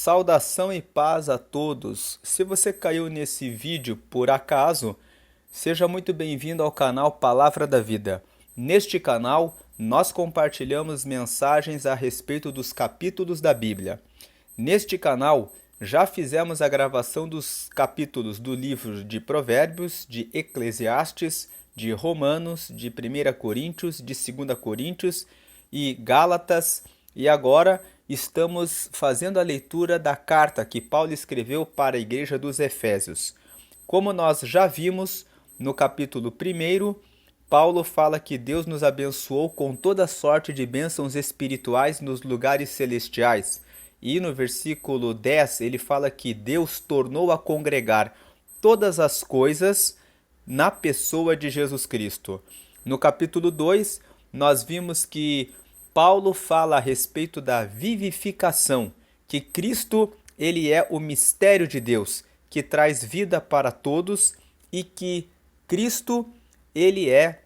Saudação e paz a todos. Se você caiu nesse vídeo por acaso, seja muito bem-vindo ao canal Palavra da Vida. Neste canal, nós compartilhamos mensagens a respeito dos capítulos da Bíblia. Neste canal, já fizemos a gravação dos capítulos do livro de Provérbios, de Eclesiastes, de Romanos, de 1 Coríntios, de 2 Coríntios e Gálatas, e agora estamos fazendo a leitura da carta que Paulo escreveu para a igreja dos Efésios. Como nós já vimos no capítulo 1, Paulo fala que Deus nos abençoou com toda sorte de bênçãos espirituais nos lugares celestiais. E no versículo 10 ele fala que Deus tornou a congregar todas as coisas na pessoa de Jesus Cristo. No capítulo 2, nós vimos que Paulo fala a respeito da vivificação, que Cristo ele é o mistério de Deus, que traz vida para todos e que Cristo ele é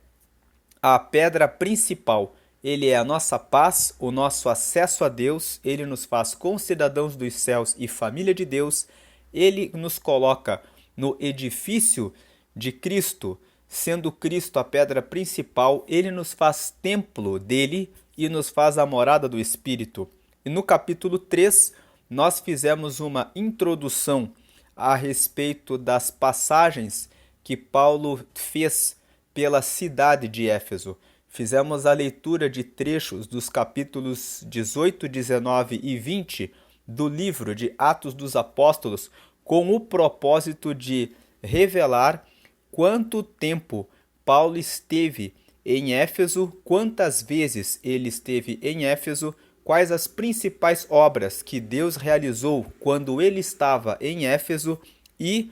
a pedra principal. Ele é a nossa paz, o nosso acesso a Deus, ele nos faz concidadãos dos céus e família de Deus, ele nos coloca no edifício de Cristo, sendo Cristo a pedra principal, ele nos faz templo dele e nos faz a morada do Espírito. E no capítulo 3, nós fizemos uma introdução a respeito das passagens que Paulo fez pela cidade de Éfeso. Fizemos a leitura de trechos dos capítulos 18, 19 e 20 do livro de Atos dos Apóstolos, com o propósito de revelar quanto tempo Paulo esteve em Éfeso, quantas vezes ele esteve em Éfeso, quais as principais obras que Deus realizou quando ele estava em Éfeso e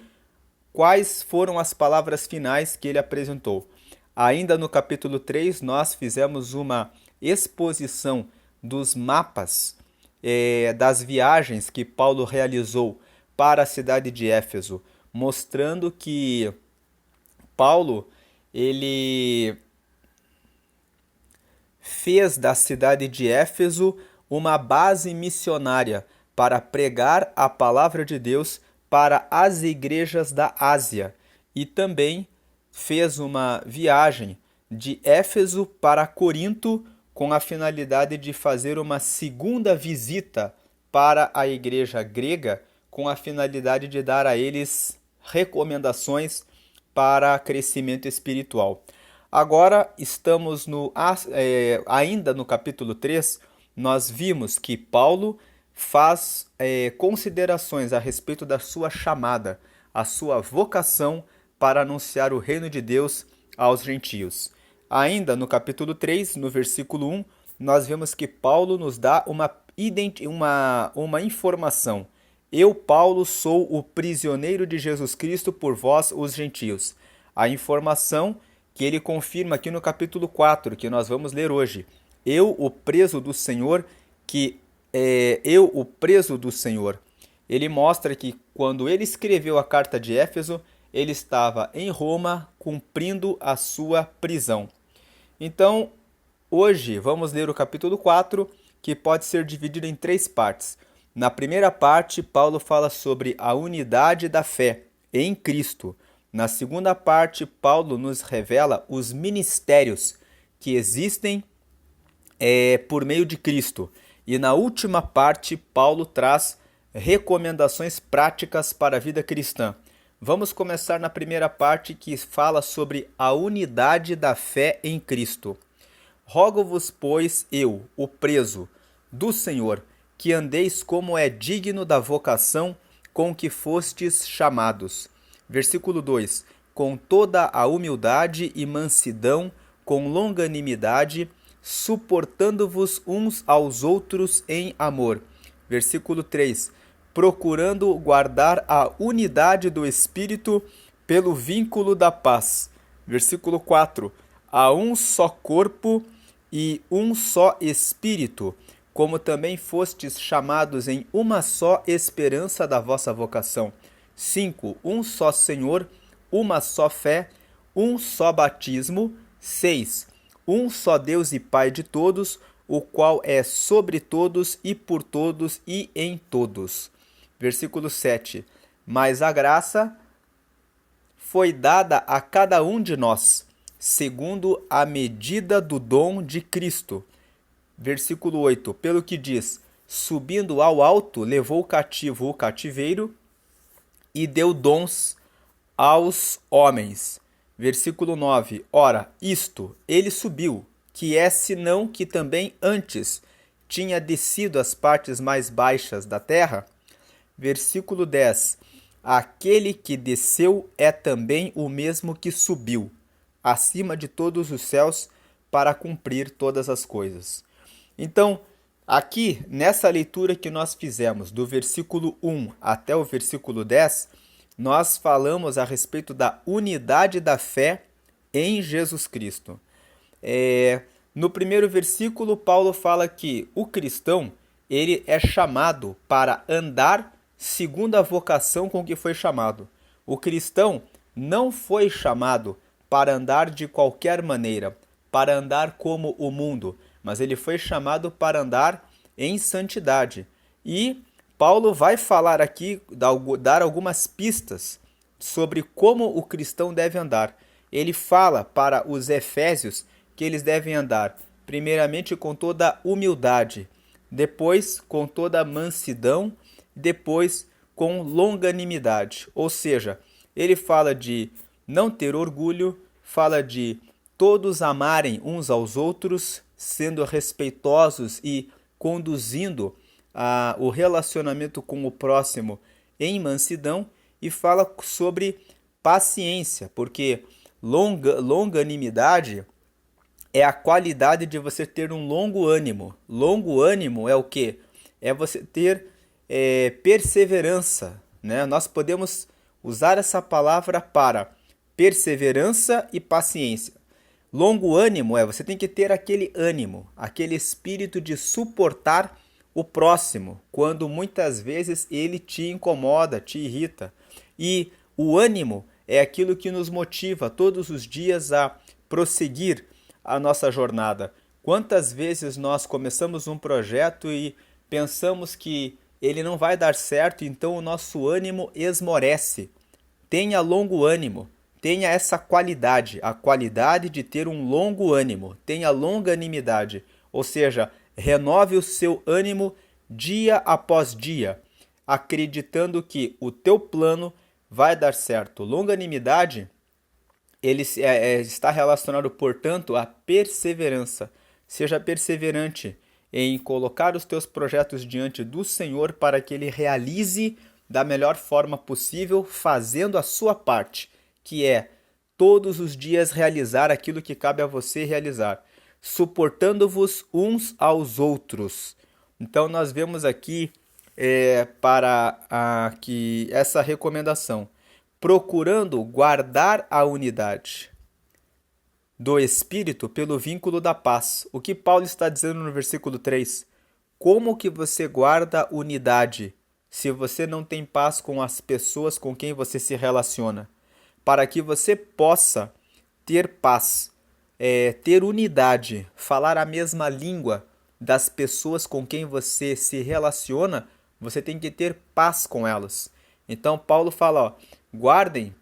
quais foram as palavras finais que ele apresentou. Ainda no capítulo 3, nós fizemos uma exposição dos mapas das viagens que Paulo realizou para a cidade de Éfeso, mostrando que Paulo ele fez da cidade de Éfeso uma base missionária para pregar a palavra de Deus para as igrejas da Ásia e também fez uma viagem de Éfeso para Corinto com a finalidade de fazer uma segunda visita para a igreja grega com a finalidade de dar a eles recomendações para crescimento espiritual. Agora estamos ainda no capítulo 3, nós vimos que Paulo faz considerações a respeito da sua chamada, a sua vocação para anunciar o reino de Deus aos gentios. Ainda no capítulo 3, no versículo 1, nós vemos que Paulo nos dá uma informação. Eu, Paulo, sou o prisioneiro de Jesus Cristo por vós, os gentios. A informação que ele confirma aqui no capítulo 4, que nós vamos ler hoje. Eu, o preso do Senhor, Ele mostra que quando ele escreveu a carta de Éfeso, ele estava em Roma cumprindo a sua prisão. Então, hoje vamos ler o capítulo 4, que pode ser dividido em 3 partes. Na primeira parte, Paulo fala sobre a unidade da fé em Cristo. Na segunda parte, Paulo nos revela os ministérios que existem por meio de Cristo. E na última parte, Paulo traz recomendações práticas para a vida cristã. Vamos começar na primeira parte que fala sobre a unidade da fé em Cristo. Rogo-vos, pois, eu, o preso do Senhor, que andeis como é digno da vocação com que fostes chamados. Versículo 2. Com toda a humildade e mansidão, com longanimidade, suportando-vos uns aos outros em amor. Versículo 3. Procurando guardar a unidade do Espírito pelo vínculo da paz. Versículo 4. Há um só corpo e um só Espírito, como também fostes chamados em uma só esperança da vossa vocação. 5. Um só Senhor, uma só fé, um só batismo. 6. Um só Deus e Pai de todos, o qual é sobre todos e por todos e em todos. Versículo 7. Mas a graça foi dada a cada um de nós, segundo a medida do dom de Cristo. Versículo 8. Pelo que diz: subindo ao alto, levou cativo o cativeiro e deu dons aos homens. Versículo 9. Ora, isto, ele subiu, que é senão que também antes tinha descido às partes mais baixas da terra. Versículo 10. Aquele que desceu é também o mesmo que subiu, acima de todos os céus, para cumprir todas as coisas. Então, aqui, nessa leitura que nós fizemos, do versículo 1 até o versículo 10, nós falamos a respeito da unidade da fé em Jesus Cristo. No primeiro versículo, Paulo fala que o cristão, ele é chamado para andar segundo a vocação com que foi chamado. O cristão não foi chamado para andar de qualquer maneira, para andar como o mundo, mas ele foi chamado para andar em santidade. E Paulo vai falar aqui, dar algumas pistas sobre como o cristão deve andar. Ele fala para os efésios que eles devem andar, primeiramente com toda humildade, depois com toda mansidão, depois com longanimidade. Ou seja, ele fala de não ter orgulho, fala de todos amarem uns aos outros, sendo respeitosos e conduzindo o relacionamento com o próximo em mansidão, e fala sobre paciência, porque longanimidade é a qualidade de você ter um longo ânimo. Longo ânimo é o quê? É você ter perseverança, né? Nós podemos usar essa palavra para perseverança e paciência. Longo ânimo você tem que ter aquele ânimo, aquele espírito de suportar o próximo, quando muitas vezes ele te incomoda, te irrita. E o ânimo é aquilo que nos motiva todos os dias a prosseguir a nossa jornada. Quantas vezes nós começamos um projeto e pensamos que ele não vai dar certo, então o nosso ânimo esmorece. Tenha longo ânimo, tenha essa qualidade, a qualidade de ter um longo ânimo, tenha longanimidade, ou seja, renove o seu ânimo dia após dia, acreditando que o teu plano vai dar certo. Longanimidade, ele está relacionado, portanto, à perseverança. Seja perseverante em colocar os teus projetos diante do Senhor para que Ele realize da melhor forma possível, fazendo a sua parte, que é todos os dias realizar aquilo que cabe a você realizar, suportando-vos uns aos outros. Então nós vemos aqui que essa recomendação, procurando guardar a unidade do Espírito pelo vínculo da paz. O que Paulo está dizendo no versículo 3? Como que você guarda unidade se você não tem paz com as pessoas com quem você se relaciona? Para que você possa ter paz, ter unidade, falar a mesma língua das pessoas com quem você se relaciona, você tem que ter paz com elas. Então Paulo fala,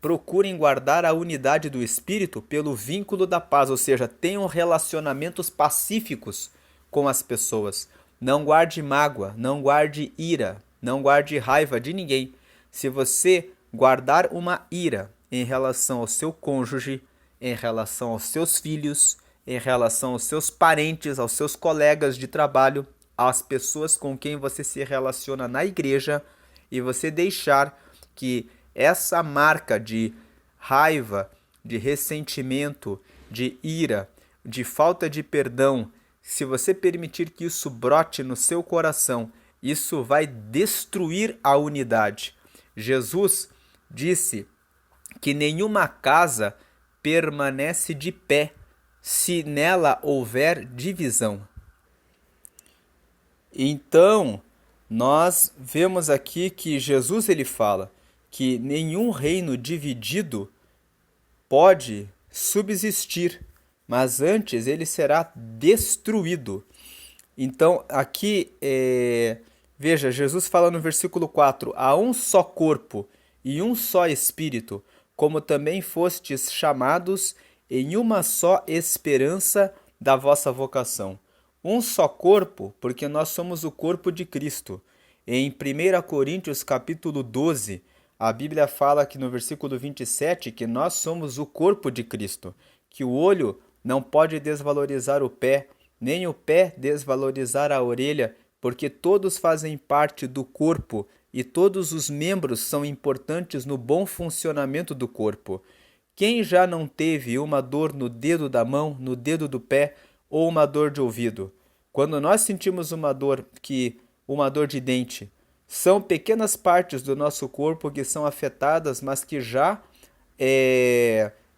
procurem guardar a unidade do Espírito pelo vínculo da paz, ou seja, tenham relacionamentos pacíficos com as pessoas. Não guarde mágoa, não guarde ira, não guarde raiva de ninguém. Se você guardar uma ira em relação ao seu cônjuge, em relação aos seus filhos, em relação aos seus parentes, aos seus colegas de trabalho, às pessoas com quem você se relaciona na igreja, e você deixar que essa marca de raiva, de ressentimento, de ira, de falta de perdão, se você permitir que isso brote no seu coração, isso vai destruir a unidade. Jesus disse que nenhuma casa permanece de pé se nela houver divisão. Então, nós vemos aqui que Jesus ele fala que nenhum reino dividido pode subsistir, mas antes ele será destruído. Então, aqui, veja, Jesus fala no versículo 4: há um só corpo e um só espírito, como também fostes chamados em uma só esperança da vossa vocação. Um só corpo, porque nós somos o corpo de Cristo. Em 1 Coríntios capítulo 12, a Bíblia fala que no versículo 27 que nós somos o corpo de Cristo, que o olho não pode desvalorizar o pé, nem o pé desvalorizar a orelha, porque todos fazem parte do corpo e todos os membros são importantes no bom funcionamento do corpo. Quem já não teve uma dor no dedo da mão, no dedo do pé ou uma dor de ouvido? Quando nós sentimos uma dor de dente, são pequenas partes do nosso corpo que são afetadas, mas que já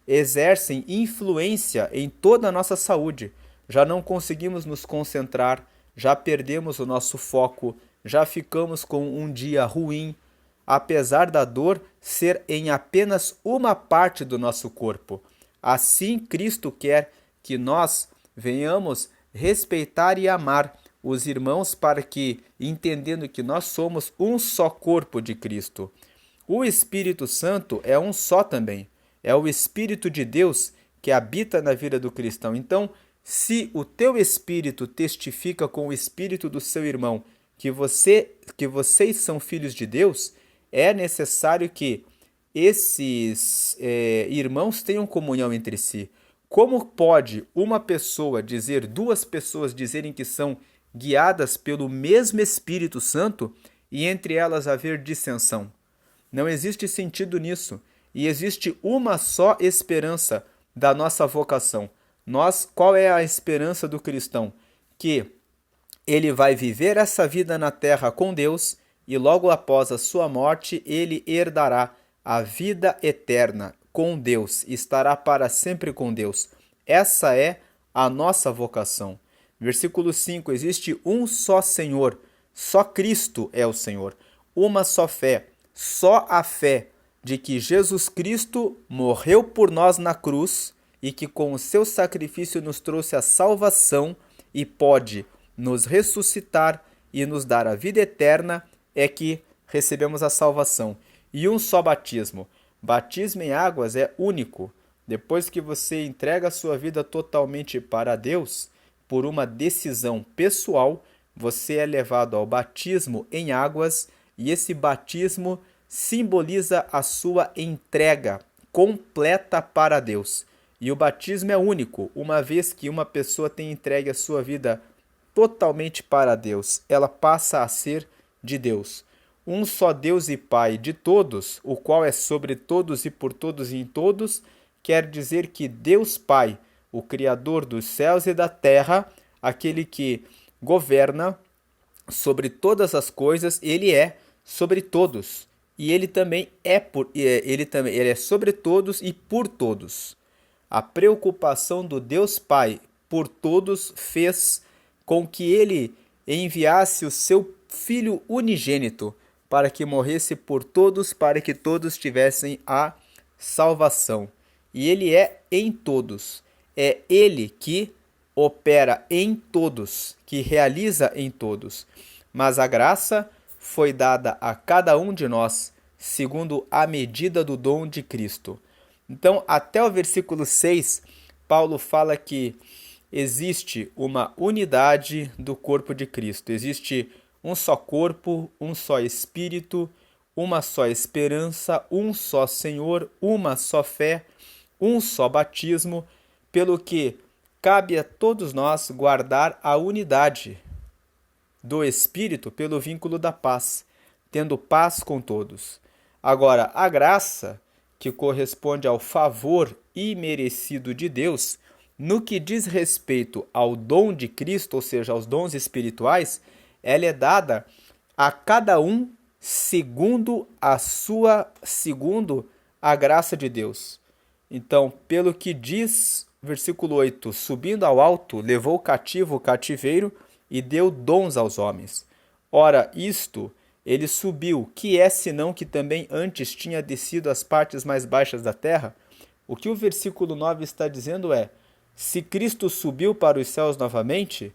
exercem influência em toda a nossa saúde. Já não conseguimos nos concentrar, já perdemos o nosso foco, já ficamos com um dia ruim, apesar da dor ser em apenas uma parte do nosso corpo. Assim, Cristo quer que nós venhamos respeitar e amar os irmãos para que, entendendo que nós somos um só corpo de Cristo. O Espírito Santo é um só também. É o Espírito de Deus que habita na vida do cristão. Então, se o teu espírito testifica com o espírito do seu irmão que vocês são filhos de Deus, é necessário que esses irmãos tenham comunhão entre si. Como pode duas pessoas dizerem que são guiadas pelo mesmo Espírito Santo e entre elas haver dissensão? Não existe sentido nisso. E existe uma só esperança da nossa vocação. Qual é a esperança do cristão? Que ele vai viver essa vida na terra com Deus e logo após a sua morte ele herdará a vida eterna com Deus, estará para sempre com Deus. Essa é a nossa vocação. Versículo 5: existe um só Senhor, só Cristo é o Senhor. Uma só fé, só a fé de que Jesus Cristo morreu por nós na cruz e que com o seu sacrifício nos trouxe a salvação e pode nos ressuscitar e nos dar a vida eterna, é que recebemos a salvação. E um só batismo. Batismo em águas é único. Depois que você entrega a sua vida totalmente para Deus, por uma decisão pessoal, você é levado ao batismo em águas e esse batismo simboliza a sua entrega completa para Deus. E o batismo é único, uma vez que uma pessoa tem entregue a sua vida totalmente para Deus, ela passa a ser de Deus. Um só Deus e Pai de todos, o qual é sobre todos e por todos e em todos, quer dizer que Deus Pai, o Criador dos céus e da terra, aquele que governa sobre todas as coisas, ele é sobre todos. E ele também ele é sobre todos e por todos. A preocupação do Deus Pai por todos fez com que ele enviasse o seu Filho unigênito para que morresse por todos, para que todos tivessem a salvação. E ele é em todos. É ele que opera em todos, que realiza em todos. Mas a graça foi dada a cada um de nós, segundo a medida do dom de Cristo. Então, até o versículo 6, Paulo fala que existe uma unidade do corpo de Cristo. Existe um só corpo, um só Espírito, uma só esperança, um só Senhor, uma só fé, um só batismo, pelo que cabe a todos nós guardar a unidade do Espírito pelo vínculo da paz, tendo paz com todos. Agora, a graça, que corresponde ao favor imerecido de Deus, no que diz respeito ao dom de Cristo, ou seja, aos dons espirituais, ela é dada a cada um segundo a graça de Deus. Então, pelo que diz versículo 8, subindo ao alto, levou cativo o cativeiro e deu dons aos homens. Ora, isto, ele subiu, que é senão que também antes tinha descido às partes mais baixas da terra? O que o versículo 9 está dizendo é, se Cristo subiu para os céus novamente,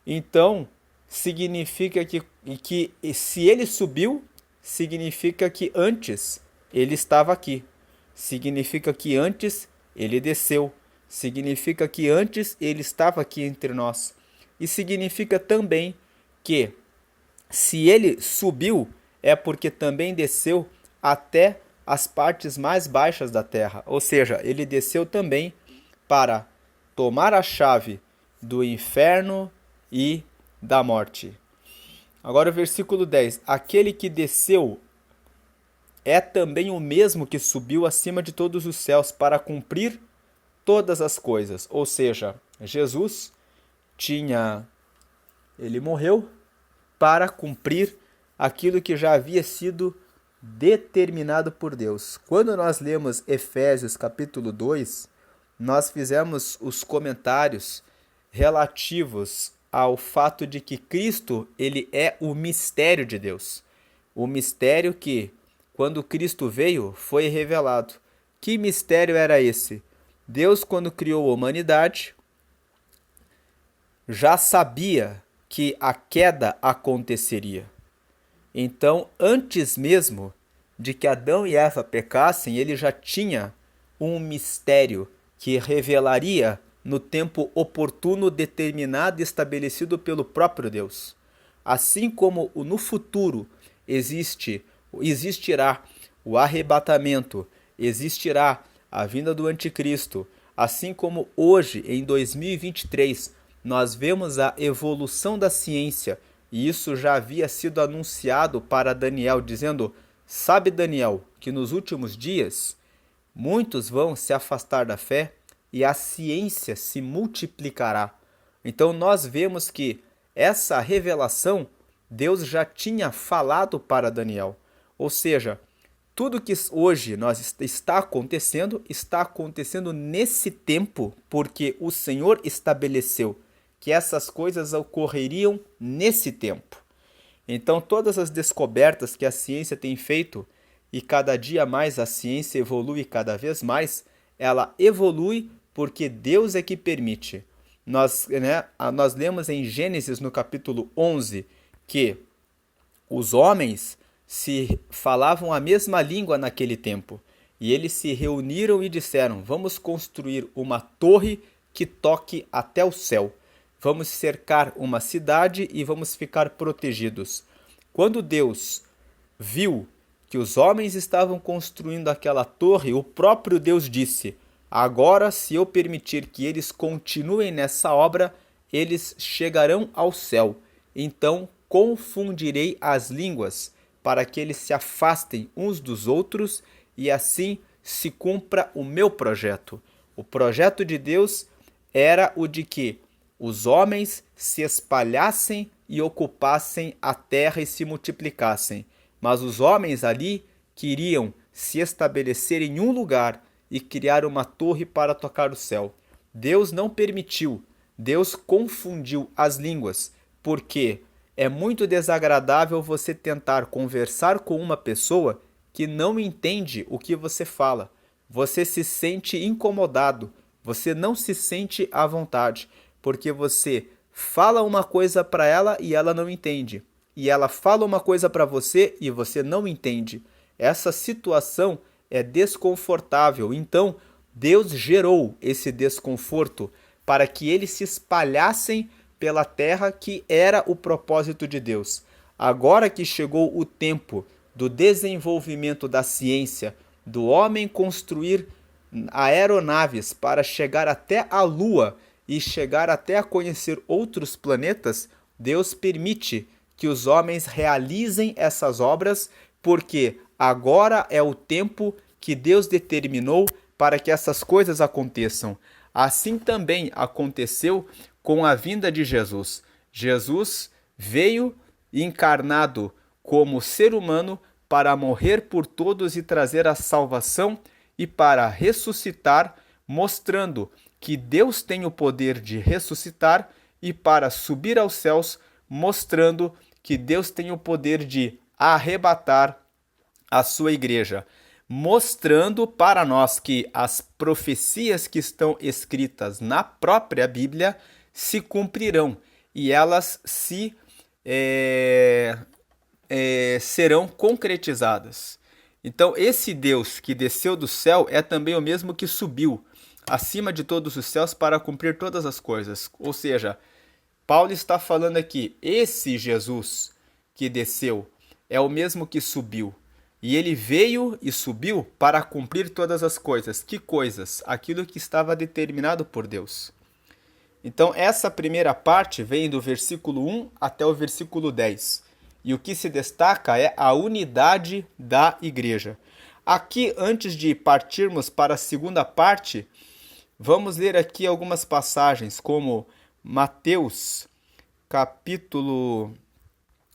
Então, significa que se ele subiu, significa que antes ele estava aqui. Significa que antes ele desceu. Significa que antes ele estava aqui entre nós. E significa também que se ele subiu, é porque também desceu até as partes mais baixas da terra. Ou seja, ele desceu também para tomar a chave do inferno e da morte. Agora o versículo 10. Aquele que desceu é também o mesmo que subiu acima de todos os céus para cumprir todas as coisas. Ou seja, Jesus ele morreu para cumprir aquilo que já havia sido determinado por Deus. Quando nós lemos Efésios capítulo 2, nós fizemos os comentários relativos ao fato de que Cristo, ele é o mistério de Deus. O mistério que, quando Cristo veio, foi revelado. Que mistério era esse? Deus, quando criou a humanidade, já sabia que a queda aconteceria. Então, antes mesmo de que Adão e Eva pecassem, ele já tinha um mistério que revelaria no tempo oportuno, determinado e estabelecido pelo próprio Deus. Assim como no futuro existirá o arrebatamento, existirá a vinda do anticristo, assim como hoje, em 2023, nós vemos a evolução da ciência, e isso já havia sido anunciado para Daniel, dizendo: sabe, Daniel, que nos últimos dias muitos vão se afastar da fé e a ciência se multiplicará. Então nós vemos que essa revelação Deus já tinha falado para Daniel. Ou seja, tudo que hoje está acontecendo nesse tempo, porque o Senhor estabeleceu que essas coisas ocorreriam nesse tempo. Então todas as descobertas que a ciência tem feito, e cada dia mais a ciência evolui cada vez mais, ela evolui porque Deus é que permite. Nós lemos em Gênesis no capítulo 11 que os homens se falavam a mesma língua naquele tempo. E eles se reuniram e disseram: vamos construir uma torre que toque até o céu. Vamos cercar uma cidade e vamos ficar protegidos. Quando Deus viu que os homens estavam construindo aquela torre, o próprio Deus disse: agora, se eu permitir que eles continuem nessa obra, eles chegarão ao céu. Então confundirei as línguas, para que eles se afastem uns dos outros e assim se cumpra o meu projeto. O projeto de Deus era o de que os homens se espalhassem e ocupassem a terra e se multiplicassem. Mas os homens ali queriam se estabelecer em um lugar e criar uma torre para tocar o céu. Deus não permitiu, Deus confundiu as línguas, porque é muito desagradável você tentar conversar com uma pessoa que não entende o que você fala. Você se sente incomodado, você não se sente à vontade, porque você fala uma coisa para ela e ela não entende. E ela fala uma coisa para você e você não entende. Essa situação é desconfortável. Então, Deus gerou esse desconforto para que eles se espalhassem pela terra, que era o propósito de Deus. Agora que chegou o tempo do desenvolvimento da ciência, do homem construir aeronaves para chegar até a Lua e chegar até a conhecer outros planetas, Deus permite que os homens realizem essas obras, porque agora é o tempo que Deus determinou para que essas coisas aconteçam. Assim também aconteceu com a vinda de Jesus. Jesus veio encarnado como ser humano para morrer por todos e trazer a salvação e para ressuscitar, mostrando que Deus tem o poder de ressuscitar, e para subir aos céus, mostrando que Deus tem o poder de arrebatar a sua igreja, mostrando para nós que as profecias que estão escritas na própria Bíblia se cumprirão. e elas serão concretizadas. Então, esse Deus que desceu do céu é também o mesmo que subiu acima de todos os céus para cumprir todas as coisas. Ou seja, Paulo está falando aqui, esse Jesus que desceu é o mesmo que subiu. E ele veio e subiu para cumprir todas as coisas. Que coisas? Aquilo que estava determinado por Deus. Então, essa primeira parte vem do versículo 1 até o versículo 10. E o que se destaca é a unidade da igreja. Aqui, antes de partirmos para a segunda parte, vamos ler aqui algumas passagens, como Mateus, capítulo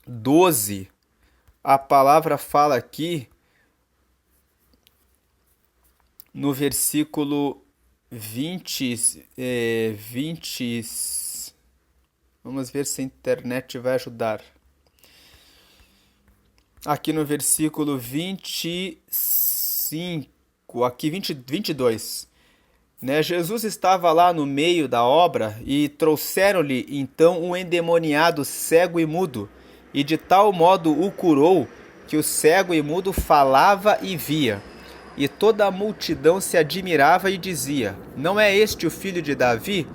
12. A palavra fala aqui no versículo 20. Vamos ver se a internet vai ajudar. Aqui no versículo 25, aqui 22. Né? Jesus estava lá no meio da obra e trouxeram-lhe então um endemoniado cego e mudo, e de tal modo o curou que o cego e mudo falava e via. E toda a multidão se admirava e dizia: não é este o filho de Davi?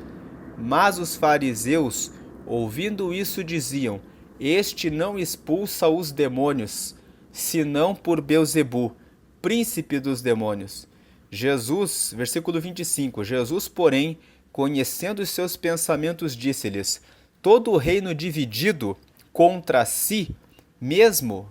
Mas os fariseus, ouvindo isso, diziam: este não expulsa os demônios, senão por Beelzebu, príncipe dos demônios. Jesus, versículo 25, Jesus, porém, conhecendo os seus pensamentos, disse-lhes: todo o reino dividido contra si mesmo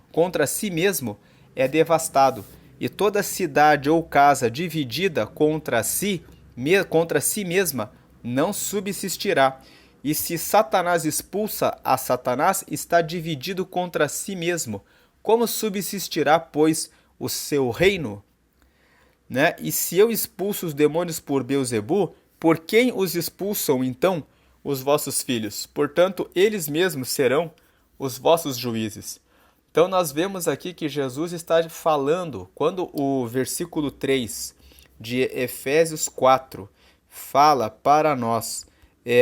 é devastado, e toda cidade ou casa dividida contra si mesma não subsistirá. E se Satanás expulsa a Satanás, está dividido contra si mesmo. Como subsistirá, pois, o seu reino? Né? E se eu expulso os demônios por Beelzebu, por quem os expulsam, então, os vossos filhos? Portanto, eles mesmos serão os vossos juízes. Então, nós vemos aqui que Jesus está falando, quando o versículo 3 de Efésios 4 fala para nós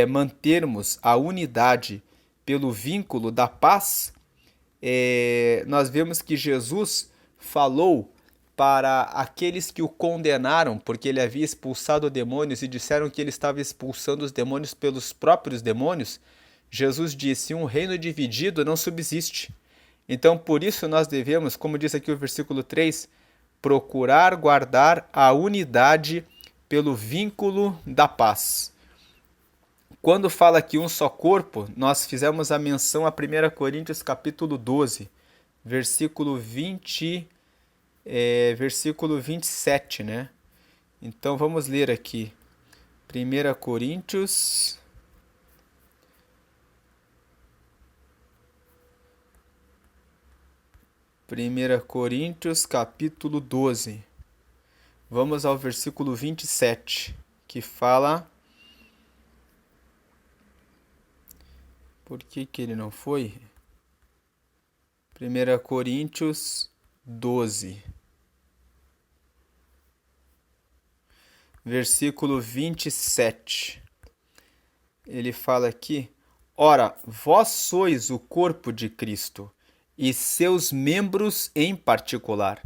mantermos a unidade pelo vínculo da paz, nós vemos que Jesus falou para aqueles que o condenaram, porque ele havia expulsado demônios e disseram que ele estava expulsando os demônios pelos próprios demônios. Jesus disse: um reino dividido não subsiste. Então, por isso nós devemos, como diz aqui o versículo 3, procurar guardar a unidade pelo vínculo da paz. Quando fala aqui um só corpo, nós fizemos a menção a 1 Coríntios capítulo 12, versículo 27, né? Então vamos ler aqui. 1 Coríntios... capítulo 12. Vamos ao versículo 27, que fala... Por que ele não foi? 1 Coríntios 12. Versículo 27. Ele fala aqui: ora, vós sois o corpo de Cristo, e seus membros em particular.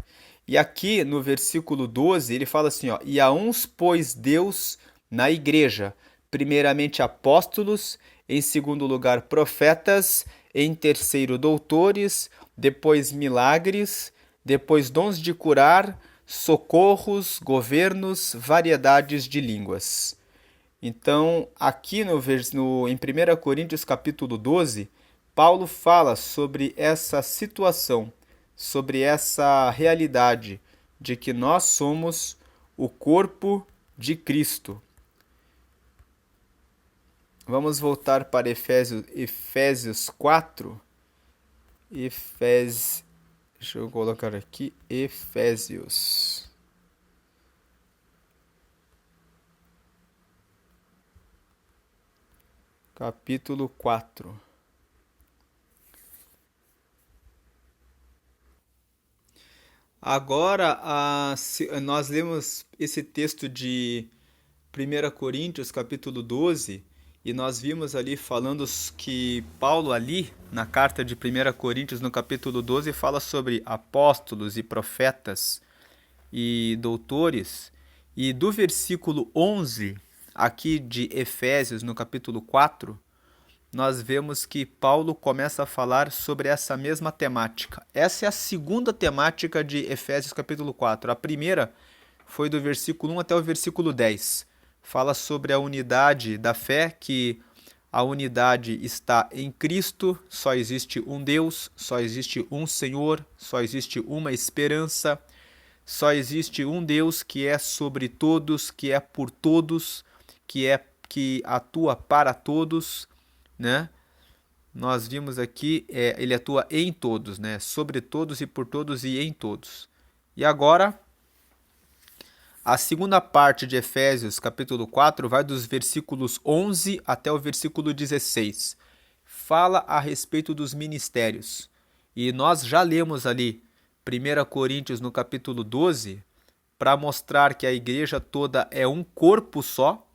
E aqui no versículo 12 ele fala assim, ó: e a uns pôs Deus na igreja, primeiramente apóstolos, em segundo lugar profetas, em terceiro doutores, depois milagres, depois dons de curar, socorros, governos, variedades de línguas. Então, aqui em 1 Coríntios capítulo 12, Paulo fala sobre essa situação, sobre essa realidade de que nós somos o corpo de Cristo. Vamos voltar para Efésios 4. Deixa eu colocar aqui, Efésios. Capítulo 4. Agora, nós lemos esse texto de 1 Coríntios, capítulo 12, E nós vimos ali falando que Paulo ali, na carta de 1 Coríntios, no capítulo 12, fala sobre apóstolos e profetas e doutores. E do versículo 11, aqui de Efésios, no capítulo 4, nós vemos que Paulo começa a falar sobre essa mesma temática. Essa é a segunda temática de Efésios capítulo 4. A primeira foi do versículo 1 até o versículo 10. Fala sobre a unidade da fé, que a unidade está em Cristo, só existe um Deus, só existe um Senhor, só existe uma esperança, só existe um Deus que é sobre todos, que é por todos, que atua para todos, né? Nós vimos aqui, ele atua em todos, né? Sobre todos e por todos e em todos. E agora, a segunda parte de Efésios, capítulo 4, vai dos versículos 11 até o versículo 16. Fala a respeito dos ministérios. E nós já lemos ali 1 Coríntios, no capítulo 12, para mostrar que a igreja toda é um corpo só.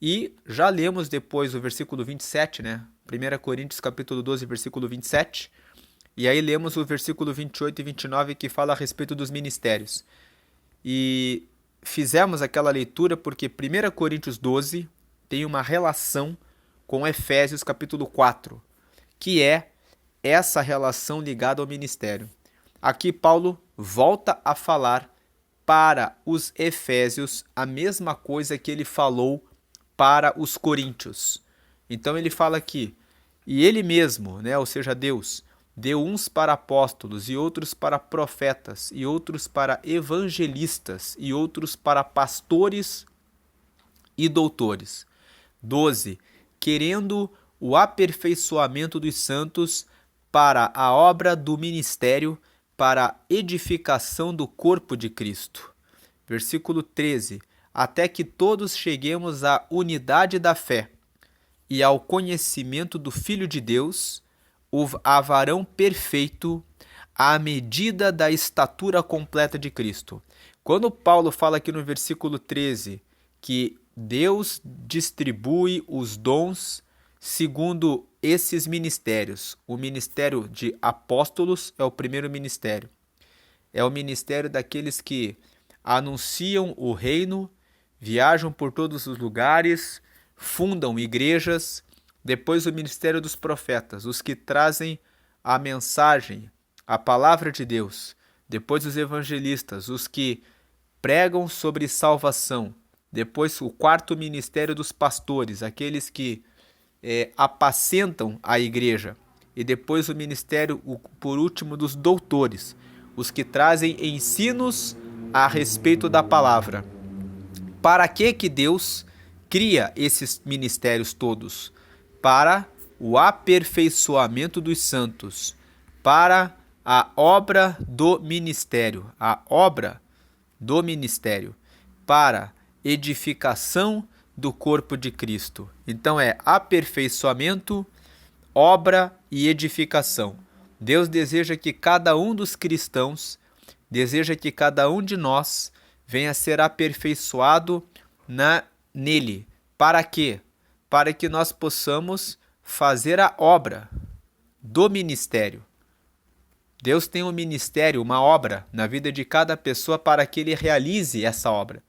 E já lemos depois o versículo 27, né? 1 Coríntios, capítulo 12, versículo 27. E aí lemos o versículo 28 e 29, que fala a respeito dos ministérios. E fizemos aquela leitura porque 1 Coríntios 12 tem uma relação com Efésios capítulo 4, que é essa relação ligada ao ministério. Aqui Paulo volta a falar para os Efésios a mesma coisa que ele falou para os coríntios. Então ele fala aqui, e ele mesmo, né, ou seja, Deus, deu uns para apóstolos, e outros para profetas, e outros para evangelistas, e outros para pastores e doutores. 12. Querendo o aperfeiçoamento dos santos para a obra do ministério, para a edificação do corpo de Cristo. Versículo 13. Até que todos cheguemos à unidade da fé e ao conhecimento do Filho de Deus, a varão perfeito, à medida da estatura completa de Cristo. Quando Paulo fala aqui no versículo 13 que Deus distribui os dons segundo esses ministérios, o ministério de apóstolos é o primeiro ministério. É o ministério daqueles que anunciam o reino, viajam por todos os lugares, fundam igrejas. Depois o ministério dos profetas, os que trazem a mensagem, a palavra de Deus. Depois os evangelistas, os que pregam sobre salvação. Depois o quarto ministério dos pastores, aqueles que apacentam a igreja. E depois o ministério, por último, dos doutores, os que trazem ensinos a respeito da palavra. Para que Deus cria esses ministérios todos? Para o aperfeiçoamento dos santos, para a obra do ministério, para edificação do corpo de Cristo. Então é aperfeiçoamento, obra e edificação. Deus deseja que cada um dos cristãos, deseja que cada um de nós venha a ser aperfeiçoado nele. Para quê? Para que nós possamos fazer a obra do ministério. Deus tem um ministério, uma obra na vida de cada pessoa para que ele realize essa obra.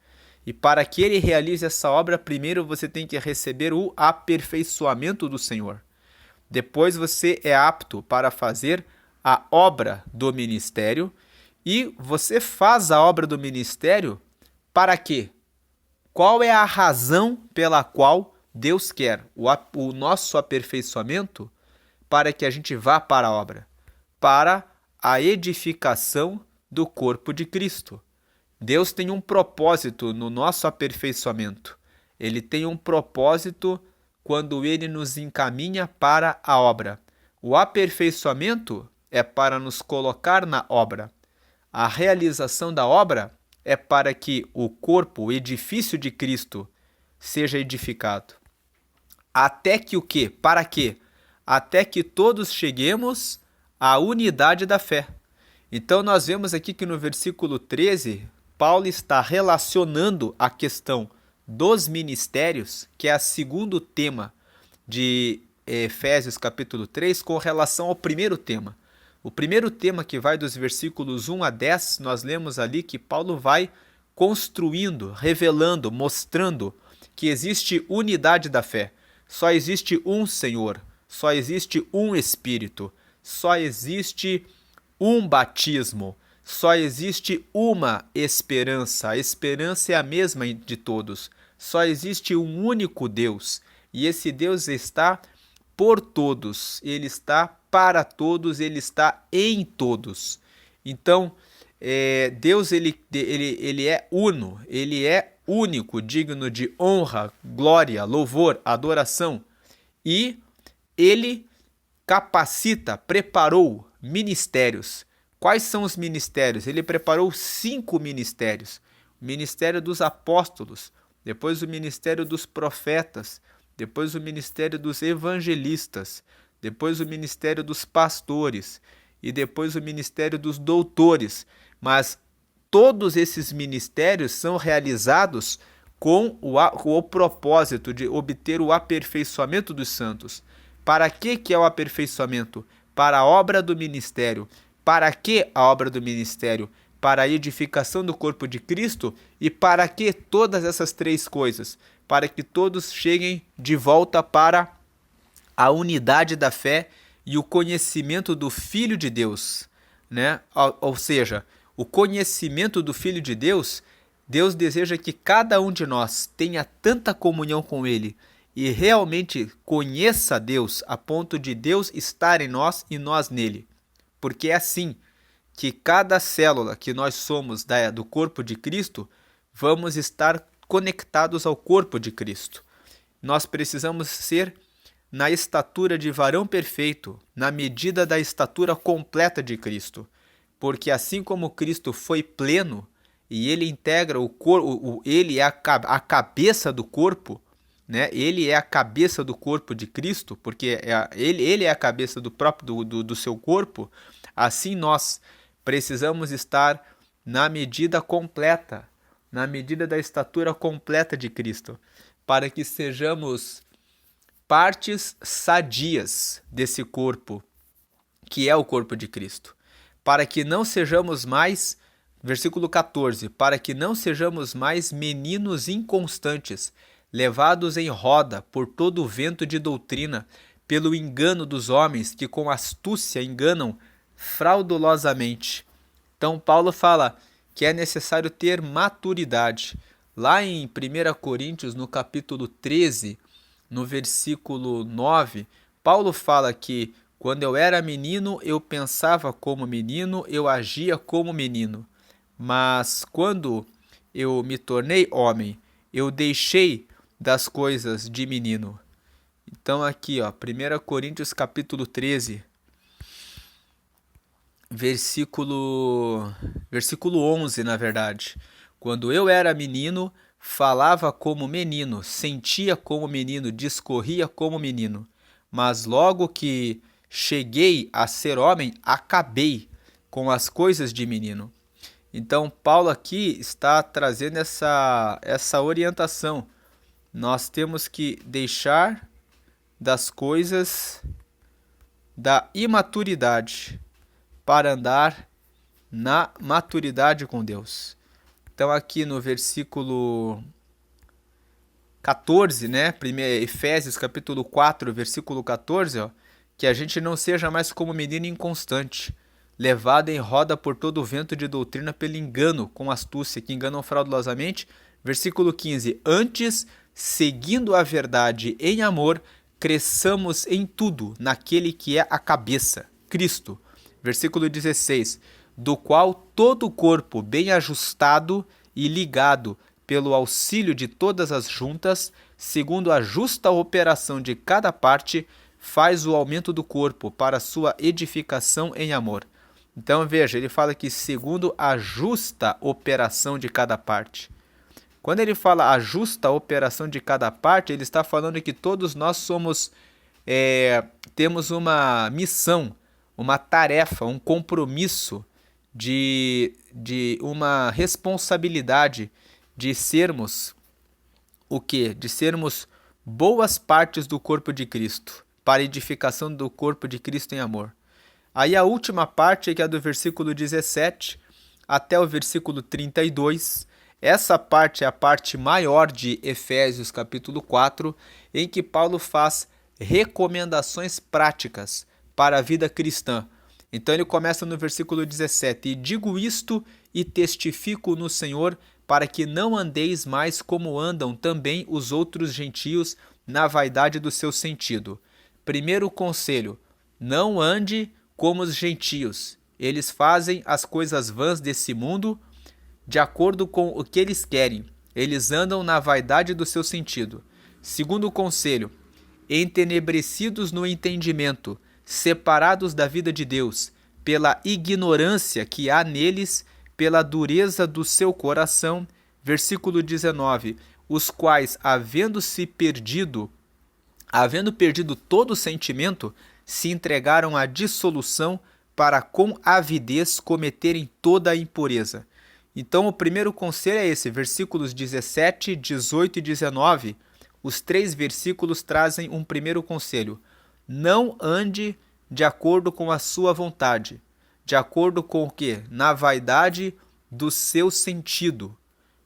E para que ele realize essa obra, primeiro você tem que receber o aperfeiçoamento do Senhor. Depois você é apto para fazer a obra do ministério. E você faz a obra do ministério para quê? Qual é a razão pela qual Deus quer o nosso aperfeiçoamento? Para que a gente vá para a obra, para a edificação do corpo de Cristo. Deus tem um propósito no nosso aperfeiçoamento. Ele tem um propósito quando ele nos encaminha para a obra. O aperfeiçoamento é para nos colocar na obra. A realização da obra é para que o corpo, o edifício de Cristo, seja edificado. Até que o quê? Para quê? Até que todos cheguemos à unidade da fé. Então nós vemos aqui que no versículo 13, Paulo está relacionando a questão dos ministérios, que é o segundo tema de Efésios capítulo 3 com relação ao primeiro tema. O primeiro tema, que vai dos versículos 1 a 10, nós lemos ali que Paulo vai construindo, revelando, mostrando que existe unidade da fé. Só existe um Senhor, só existe um Espírito, só existe um batismo, só existe uma esperança. A esperança é a mesma de todos. Só existe um único Deus, e esse Deus está por todos, ele está para todos, ele está em todos. Então, Deus ele é uno, ele é único, digno de honra, glória, louvor, adoração. E ele capacita, preparou ministérios. Quais são os ministérios? Ele preparou 5 ministérios. O ministério dos apóstolos, depois o ministério dos profetas, depois o ministério dos evangelistas, depois o ministério dos pastores e depois o ministério dos doutores. Mas todos esses ministérios são realizados com o propósito de obter o aperfeiçoamento dos santos. Para que é o aperfeiçoamento? Para a obra do ministério. Para que a obra do ministério? Para a edificação do corpo de Cristo. E para que todas essas 3 coisas? Para que todos cheguem de volta para a unidade da fé e o conhecimento do Filho de Deus, né? Ou seja, o conhecimento do Filho de Deus, Deus deseja que cada um de nós tenha tanta comunhão com Ele e realmente conheça Deus a ponto de Deus estar em nós e nós nele. Porque é assim que cada célula que nós somos do corpo de Cristo, vamos estar conectados ao corpo de Cristo. Nós precisamos ser na estatura de varão perfeito, na medida da estatura completa de Cristo. Porque assim como Cristo foi pleno e ele integra o corpo, ele é a cabeça do corpo, né? Ele é a cabeça do corpo de Cristo, porque ele é a cabeça do seu corpo. Assim nós precisamos estar na medida completa, na medida da estatura completa de Cristo, para que sejamos partes sadias desse corpo, que é o corpo de Cristo. Para que não sejamos mais, versículo 14, para que não sejamos mais meninos inconstantes, levados em roda por todo o vento de doutrina, pelo engano dos homens que com astúcia enganam fraudulosamente. Então Paulo fala que é necessário ter maturidade. Lá em 1 Coríntios, no capítulo 13, no versículo 9, Paulo fala que quando eu era menino, eu pensava como menino, eu agia como menino. Mas quando eu me tornei homem, eu deixei das coisas de menino. Então aqui, 1 Coríntios capítulo 13, versículo 11, na verdade. Quando eu era menino, falava como menino, sentia como menino, discorria como menino. Mas logo que cheguei a ser homem, acabei com as coisas de menino. Então Paulo aqui está trazendo essa orientação. Nós temos que deixar das coisas da imaturidade para andar na maturidade com Deus. Então aqui no versículo 14, né? Efésios capítulo 4, versículo 14, que a gente não seja mais como menino inconstante, levado em roda por todo o vento de doutrina pelo engano, com astúcia, que enganam fraudulosamente. Versículo 15, antes, seguindo a verdade em amor, cresçamos em tudo naquele que é a cabeça, Cristo. Versículo 16, do qual todo o corpo bem ajustado e ligado pelo auxílio de todas as juntas, segundo a justa operação de cada parte, faz o aumento do corpo para sua edificação em amor. Então veja, ele fala que segundo a justa operação de cada parte. Quando ele fala a justa operação de cada parte, ele está falando que todos nós temos uma missão, uma tarefa, um compromisso de uma responsabilidade de sermos o quê? De sermos boas partes do corpo de Cristo, para a edificação do corpo de Cristo em amor. Aí a última parte, que é do versículo 17 até o versículo 32, essa parte é a parte maior de Efésios capítulo 4, em que Paulo faz recomendações práticas para a vida cristã. Então ele começa no versículo 17: E digo isto e testifico no Senhor, para que não andeis mais como andam também os outros gentios na vaidade do seu sentido. Primeiro conselho: não ande como os gentios. Eles fazem as coisas vãs desse mundo de acordo com o que eles querem. Eles andam na vaidade do seu sentido. Segundo conselho: entenebrecidos no entendimento, separados da vida de Deus, pela ignorância que há neles, pela dureza do seu coração. Versículo 19: os quais, havendo perdido todo o sentimento, se entregaram à dissolução, para com avidez cometerem toda a impureza. Então o primeiro conselho é esse, versículos 17, 18 e 19. Os 3 versículos trazem um primeiro conselho: não ande de acordo com a sua vontade. De acordo com o quê? Na vaidade do seu sentido.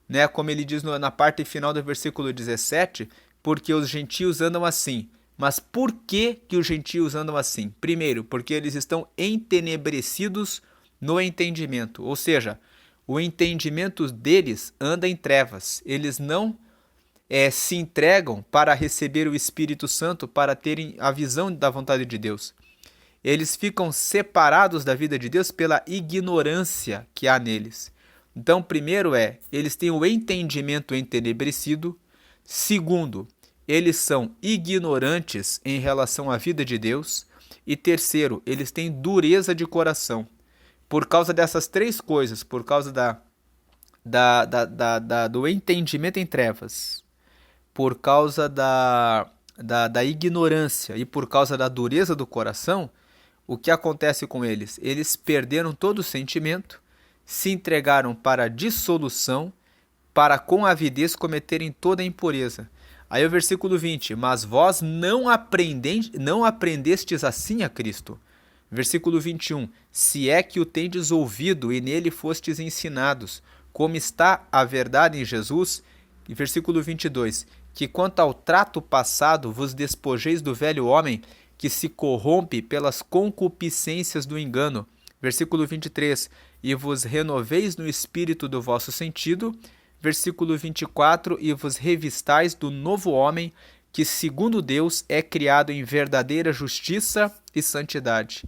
Né? Como ele diz na parte final do versículo 17, porque os gentios andam assim. Mas por que os gentios andam assim? Primeiro, porque eles estão entenebrecidos no entendimento. Ou seja, o entendimento deles anda em trevas. Eles não se entregam para receber o Espírito Santo, para terem a visão da vontade de Deus. Eles ficam separados da vida de Deus pela ignorância que há neles. Então, primeiro eles têm o entendimento entenebrecido. Segundo, eles são ignorantes em relação à vida de Deus. E terceiro, eles têm dureza de coração. Por causa dessas 3 coisas, por causa do entendimento em trevas, por causa da ignorância e por causa da dureza do coração, o que acontece com eles? Eles perderam todo o sentimento, se entregaram para a dissolução, para com avidez cometerem toda a impureza. Aí o versículo 20: mas vós não aprendestes assim a Cristo. Versículo 21: se é que o tendes ouvido e nele fostes ensinados, como está a verdade em Jesus. E versículo 22: que quanto ao trato passado vos despojeis do velho homem, que se corrompe pelas concupiscências do engano. Versículo 23: e vos renoveis no espírito do vosso sentido. Versículo 24: e vos revistais do novo homem, que segundo Deus é criado em verdadeira justiça e santidade.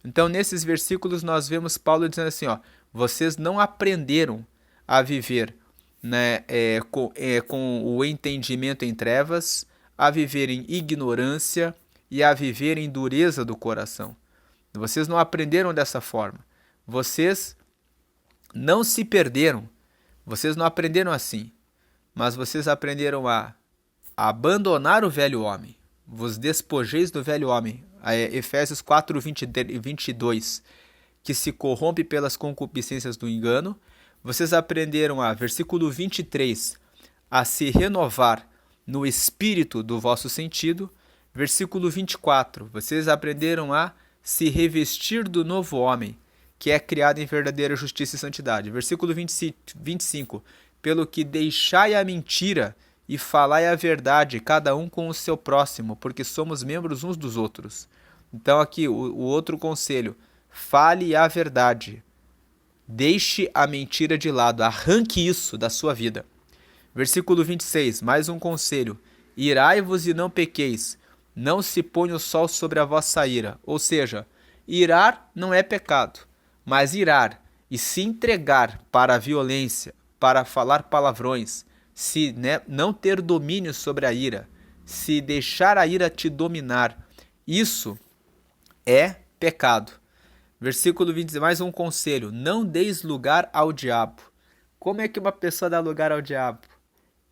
Então, nesses versículos nós vemos Paulo dizendo assim, vocês não aprenderam a viver, né, com o entendimento em trevas, a viver em ignorância e a viver em dureza do coração. Vocês não aprenderam dessa forma. Vocês não se perderam. Vocês não aprenderam assim. Mas vocês aprenderam a abandonar o velho homem. Vos despojeis do velho homem. Efésios 4, 22. Que se corrompe pelas concupiscências do engano. Vocês aprenderam versículo 23, a se renovar no espírito do vosso sentido. Versículo 24, vocês aprenderam a se revestir do novo homem, que é criado em verdadeira justiça e santidade. Versículo 25, pelo que deixai a mentira e falai a verdade, cada um com o seu próximo, porque somos membros uns dos outros. Então aqui o outro conselho: fale a verdade. Deixe a mentira de lado, arranque isso da sua vida. Versículo 26, mais um conselho: irai-vos e não pequeis, não se ponha o sol sobre a vossa ira. Ou seja, irar não é pecado, mas irar e se entregar para a violência, para falar palavrões, se não ter domínio sobre a ira, se deixar a ira te dominar, isso é pecado. Versículo 20, mais um conselho: não deis lugar ao diabo. Como é que uma pessoa dá lugar ao diabo?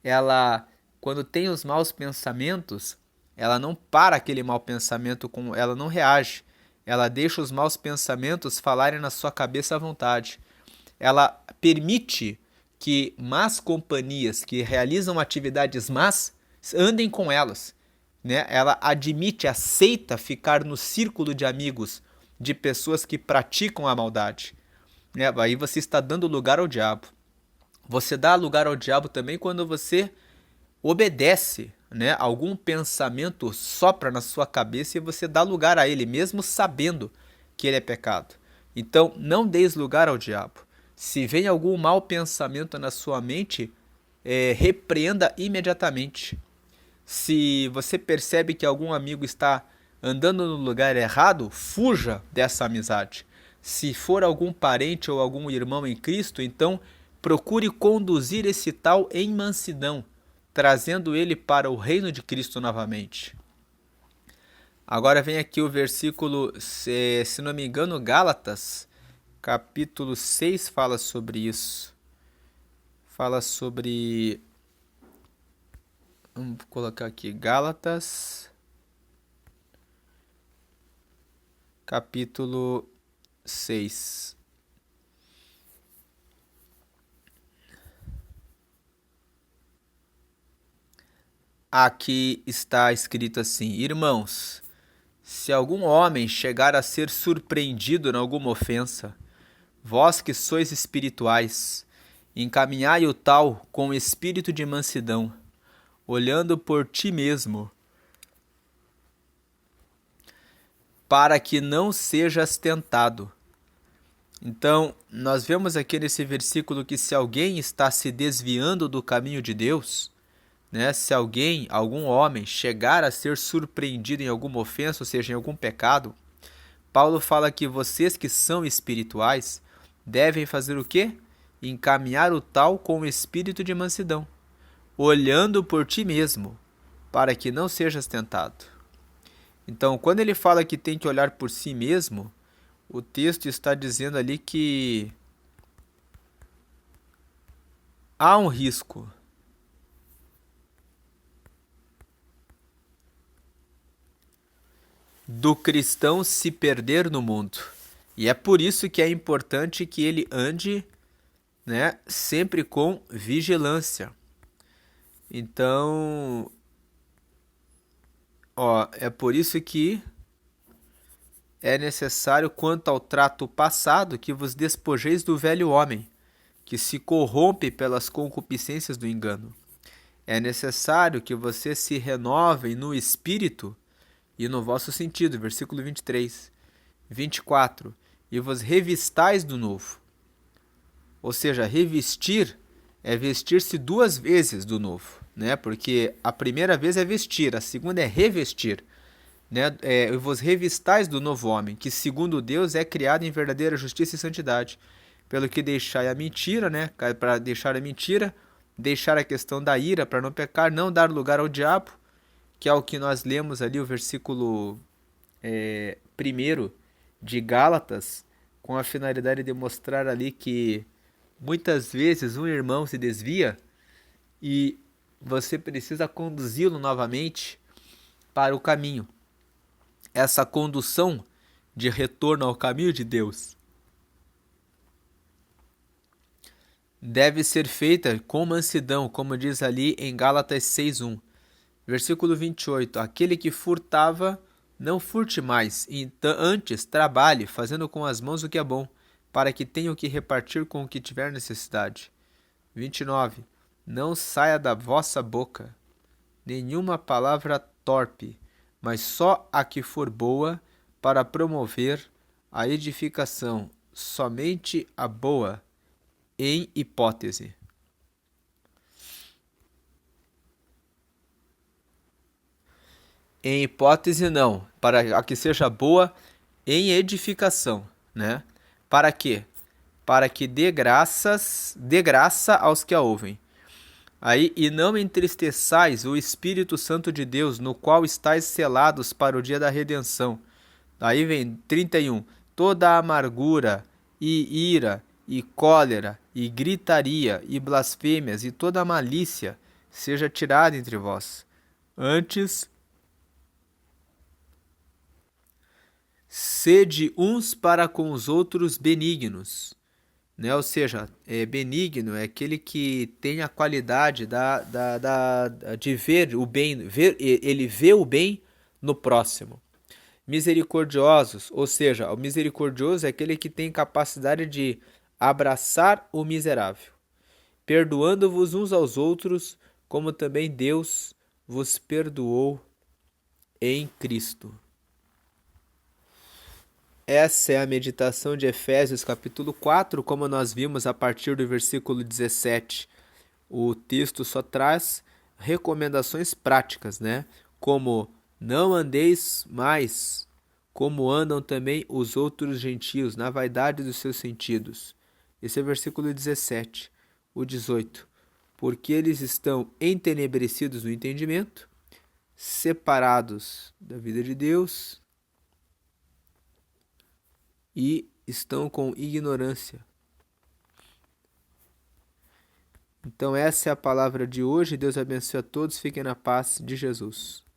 Ela, quando tem os maus pensamentos, ela não para aquele mau pensamento, ela não reage. Ela deixa os maus pensamentos falarem na sua cabeça à vontade. Ela permite que más companhias que realizam atividades más andem com elas, né? Ela admite, aceita ficar no círculo de amigos de pessoas que praticam a maldade, né? Aí você está dando lugar ao diabo. Você dá lugar ao diabo também quando você obedece, né? Algum pensamento sopra na sua cabeça e você dá lugar a ele, mesmo sabendo que ele é pecado. Então, não deis lugar ao diabo. Se vem algum mau pensamento na sua mente, repreenda imediatamente. Se você percebe que algum amigo está andando no lugar errado, fuja dessa amizade. Se for algum parente ou algum irmão em Cristo, então procure conduzir esse tal em mansidão, trazendo ele para o reino de Cristo novamente. Agora vem aqui o versículo, se não me engano, Gálatas, capítulo 6 fala sobre isso. Fala sobre... Vamos colocar aqui, Gálatas, capítulo 6. Aqui está escrito assim: Irmãos, se algum homem chegar a ser surpreendido em alguma ofensa, vós que sois espirituais, encaminhai o tal com espírito de mansidão, olhando por ti mesmo, para que não sejas tentado. Então, nós vemos aqui nesse versículo que se alguém está se desviando do caminho de Deus, né, se algum homem, chegar a ser surpreendido em alguma ofensa, ou seja, em algum pecado, Paulo fala que vocês que são espirituais devem fazer o quê? Encaminhar o tal com o espírito de mansidão, olhando por ti mesmo, para que não sejas tentado. Então, quando ele fala que tem que olhar por si mesmo, o texto está dizendo ali que há um risco do cristão se perder no mundo. E é por isso que é importante que ele ande, né, sempre com vigilância. Então, é por isso que é necessário, quanto ao trato passado, que vos despojeis do velho homem, que se corrompe pelas concupiscências do engano. É necessário que vocês se renovem no espírito e no vosso sentido. Versículo 23. 24. E vos revistais do novo. Ou seja, revestir é vestir-se duas vezes do novo, né? Porque a primeira vez é vestir, a segunda é revestir, né? E vos revistais do novo homem, que segundo Deus é criado em verdadeira justiça e santidade. Pelo que deixai a mentira, né? Para deixar a mentira, deixar a questão da ira para não pecar, não dar lugar ao diabo, que é o que nós lemos ali, o versículo 1 de Gálatas, com a finalidade de mostrar ali que muitas vezes um irmão se desvia e você precisa conduzi-lo novamente para o caminho. Essa condução de retorno ao caminho de Deus deve ser feita com mansidão, como diz ali em Gálatas 6:1. Versículo 28. Aquele que furtava, não furte mais, antes trabalhe, fazendo com as mãos o que é bom, para que tenha o que repartir com o que tiver necessidade. 29. Não saia da vossa boca nenhuma palavra torpe, mas só a que for boa para promover a edificação, somente a boa, em hipótese. Em hipótese não, para a que seja boa em edificação, né? Para quê? Para que dê graça aos que a ouvem. Aí, e não entristeçais o Espírito Santo de Deus, no qual estáis selados para o dia da redenção. Aí vem 31. Toda amargura e ira e cólera e gritaria e blasfêmias e toda malícia seja tirada entre vós. Antes, sede uns para com os outros benignos, né? Ou seja, é benigno, é aquele que tem a qualidade de ver o bem, ele vê o bem no próximo. Misericordiosos, ou seja, o misericordioso é aquele que tem capacidade de abraçar o miserável, perdoando-vos uns aos outros, como também Deus vos perdoou em Cristo. Essa é a meditação de Efésios capítulo 4, como nós vimos a partir do versículo 17. O texto só traz recomendações práticas, né? Como não andeis mais como andam também os outros gentios, na vaidade dos seus sentidos. Esse é o versículo 17. O 18. Porque eles estão entenebrecidos no entendimento, separados da vida de Deus e estão com ignorância. Então essa é a palavra de hoje. Deus abençoe a todos. Fiquem na paz de Jesus.